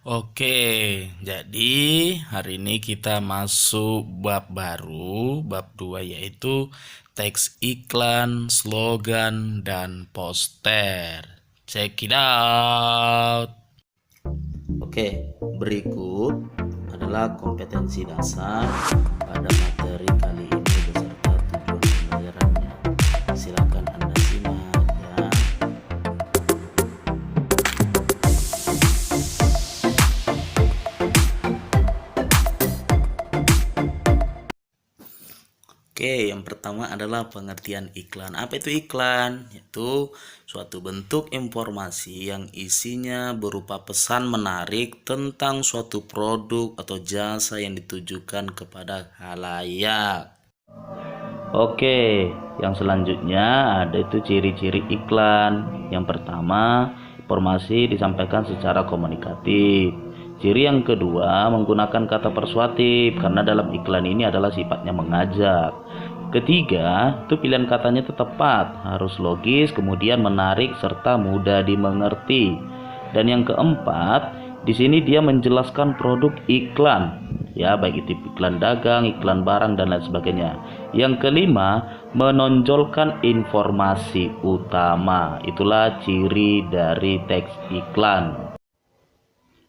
Oke, jadi hari ini kita masuk bab baru, bab 2 yaitu teks iklan, slogan, dan poster. Check it out. Oke, berikut adalah kompetensi dasar pada materi kali ini beserta tujuan pembelajarannya. Silakan Anda simak ya. Oke, yang pertama adalah pengertian iklan. Apa itu iklan? Yaitu suatu bentuk informasi yang isinya berupa pesan menarik tentang suatu produk atau jasa yang ditujukan kepada khalayak. Oke, yang selanjutnya ada itu ciri-ciri iklan. Yang pertama, informasi disampaikan secara komunikatif. Ciri yang kedua, menggunakan kata persuasif karena dalam iklan ini adalah sifatnya mengajak. Ketiga, itu pilihan katanya itu tepat, harus logis, kemudian menarik serta mudah dimengerti. Dan yang keempat, di sini dia menjelaskan produk iklan, ya baik itu iklan dagang, iklan barang dan lain sebagainya. Yang kelima, menonjolkan informasi utama. Itulah ciri dari teks iklan.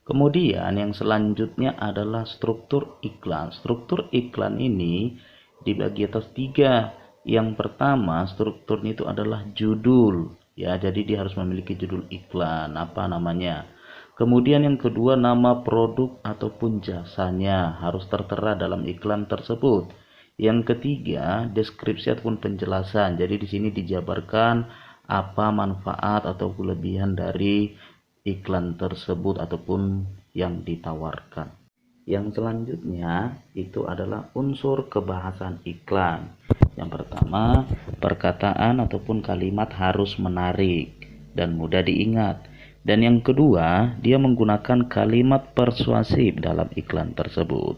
Kemudian yang selanjutnya adalah struktur iklan. Struktur iklan ini dibagi atas 3. Yang pertama, strukturnya itu adalah judul. Ya, jadi dia harus memiliki judul iklan. Apa namanya? Kemudian yang kedua, nama produk ataupun jasanya harus tertera dalam iklan tersebut. Yang ketiga, deskripsi ataupun penjelasan. Jadi di sini dijabarkan apa manfaat atau kelebihan dari iklan tersebut ataupun yang ditawarkan. Yang selanjutnya itu adalah unsur kebahasan iklan. Yang pertama, perkataan ataupun kalimat harus menarik dan mudah diingat. Dan yang kedua, dia menggunakan kalimat persuasif dalam iklan tersebut.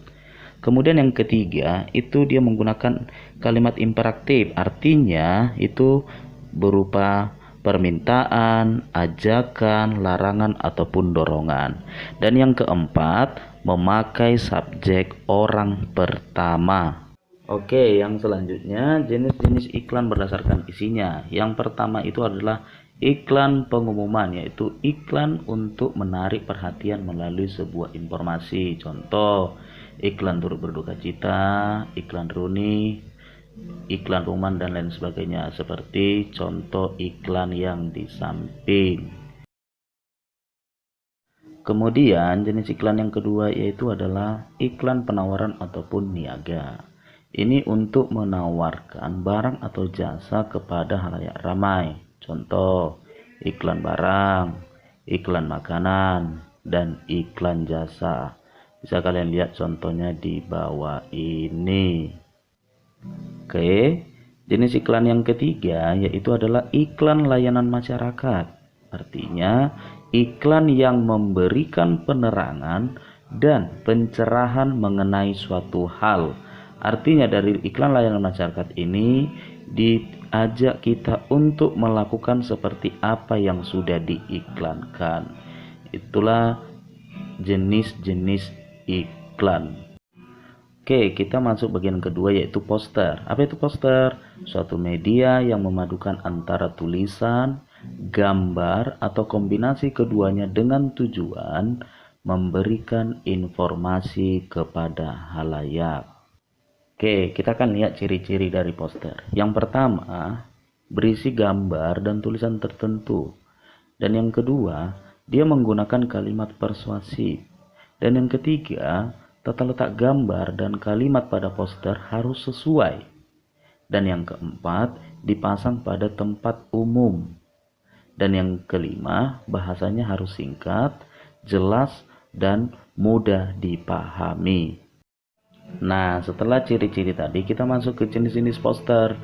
Kemudian yang ketiga, itu dia menggunakan kalimat imperatif, artinya itu berupa permintaan, ajakan, larangan, ataupun dorongan. Dan yang keempat, memakai subjek orang pertama. Oke, yang selanjutnya jenis-jenis iklan berdasarkan isinya. Yang pertama itu adalah iklan pengumuman, yaitu iklan untuk menarik perhatian melalui sebuah informasi. Contoh, iklan turut berduka cita, iklan reuni, iklan pengumuman dan lain sebagainya, seperti contoh iklan yang di samping. Kemudian jenis iklan yang kedua yaitu adalah iklan penawaran ataupun niaga. Ini untuk menawarkan barang atau jasa kepada halayak ramai. Contoh, iklan barang, iklan makanan, dan iklan jasa. Bisa kalian lihat contohnya di bawah ini. Oke, jenis iklan yang ketiga yaitu adalah iklan layanan masyarakat. Artinya, iklan yang memberikan penerangan dan pencerahan mengenai suatu hal. Artinya dari iklan layanan masyarakat ini diajak kita untuk melakukan seperti apa yang sudah diiklankan. Itulah jenis-jenis iklan. Oke, kita masuk bagian kedua yaitu poster. Apa itu poster? Suatu media yang memadukan antara tulisan, gambar, atau kombinasi keduanya dengan tujuan memberikan informasi kepada halayak. Oke, kita akan lihat ciri-ciri dari poster. Yang pertama, berisi gambar dan tulisan tertentu. Dan yang kedua, dia menggunakan kalimat persuasif. Dan yang ketiga, tata letak gambar dan kalimat pada poster harus sesuai. Dan yang keempat, dipasang pada tempat umum. Dan yang kelima, bahasanya harus singkat, jelas, dan mudah dipahami. Nah, setelah ciri-ciri tadi, kita masuk ke jenis-jenis poster.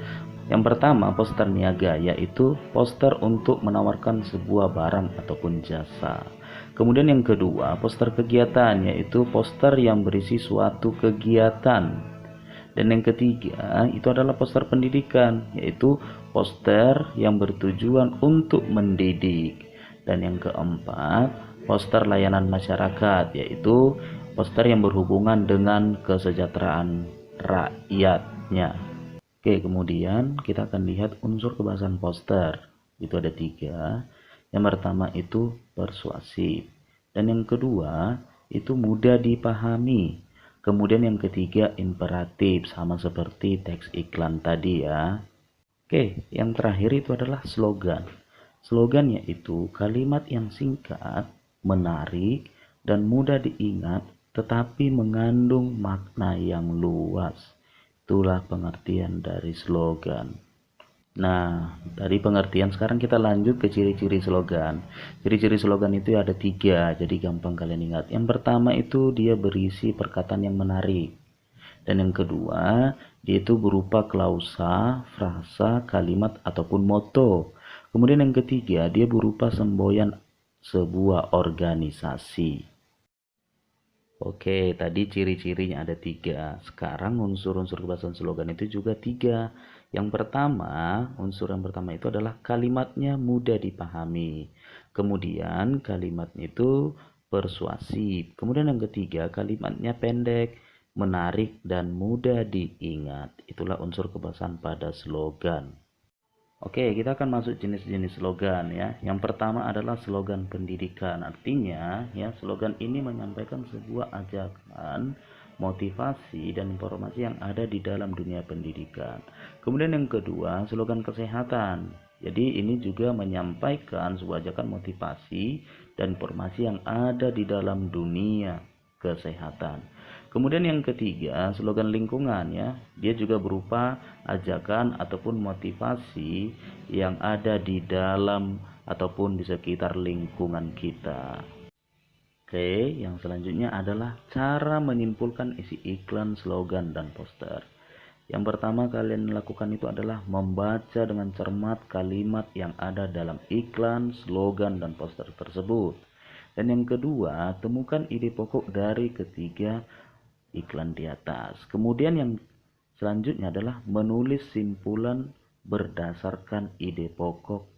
Yang pertama, poster niaga, yaitu poster untuk menawarkan sebuah barang ataupun jasa. Kemudian yang kedua, poster kegiatan, yaitu poster yang berisi suatu kegiatan. Dan yang ketiga, itu adalah poster pendidikan, yaitu poster yang bertujuan untuk mendidik. Dan yang keempat, poster layanan masyarakat, yaitu poster yang berhubungan dengan kesejahteraan rakyatnya. Oke, kemudian kita akan lihat unsur kebahasan poster. Itu ada 3. Yang pertama itu persuasif, dan yang kedua itu mudah dipahami. Kemudian yang ketiga imperatif, sama seperti teks iklan tadi ya. Oke, yang terakhir itu adalah slogan. Slogan yaitu kalimat yang singkat, menarik, dan mudah diingat, tetapi mengandung makna yang luas. Itulah pengertian dari slogan. Nah, dari pengertian sekarang kita lanjut ke ciri-ciri slogan. Ciri-ciri slogan itu ada 3, jadi gampang kalian ingat. Yang pertama itu dia berisi perkataan yang menarik. Dan yang kedua, dia itu berupa klausa, frasa, kalimat, ataupun moto. Kemudian yang ketiga, dia berupa semboyan sebuah organisasi. Oke, tadi ciri-cirinya ada 3. Sekarang unsur-unsur kebahasan slogan itu juga 3. Unsur yang pertama itu adalah kalimatnya mudah dipahami. Kemudian kalimatnya itu persuasif. Kemudian yang ketiga, kalimatnya pendek, menarik, dan mudah diingat. Itulah unsur kebahasan pada slogan. Oke, kita akan masuk jenis-jenis slogan ya. Yang pertama adalah slogan pendidikan. Artinya ya, slogan ini menyampaikan sebuah ajakan, motivasi, dan informasi yang ada di dalam dunia pendidikan. Kemudian yang kedua, slogan kesehatan. Jadi ini juga menyampaikan sebuah ajakan, motivasi, dan informasi yang ada di dalam dunia kesehatan. Kemudian yang ketiga, slogan lingkungan ya. Dia juga berupa ajakan ataupun motivasi yang ada di dalam ataupun di sekitar lingkungan kita. Oke, yang selanjutnya adalah cara menyimpulkan isi iklan, slogan, dan poster. Yang pertama kalian lakukan itu adalah membaca dengan cermat kalimat yang ada dalam iklan, slogan, dan poster tersebut. Dan yang kedua, temukan ide pokok dari ketiga iklan di atas. Kemudian yang selanjutnya adalah menulis simpulan berdasarkan ide pokok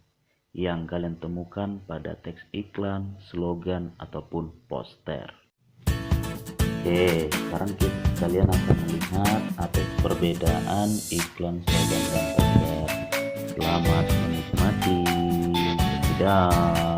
yang kalian temukan pada teks iklan, slogan, ataupun poster. Oke, sekarang kalian akan melihat apa perbedaan iklan, slogan, dan poster. Selamat menikmati. Dadah.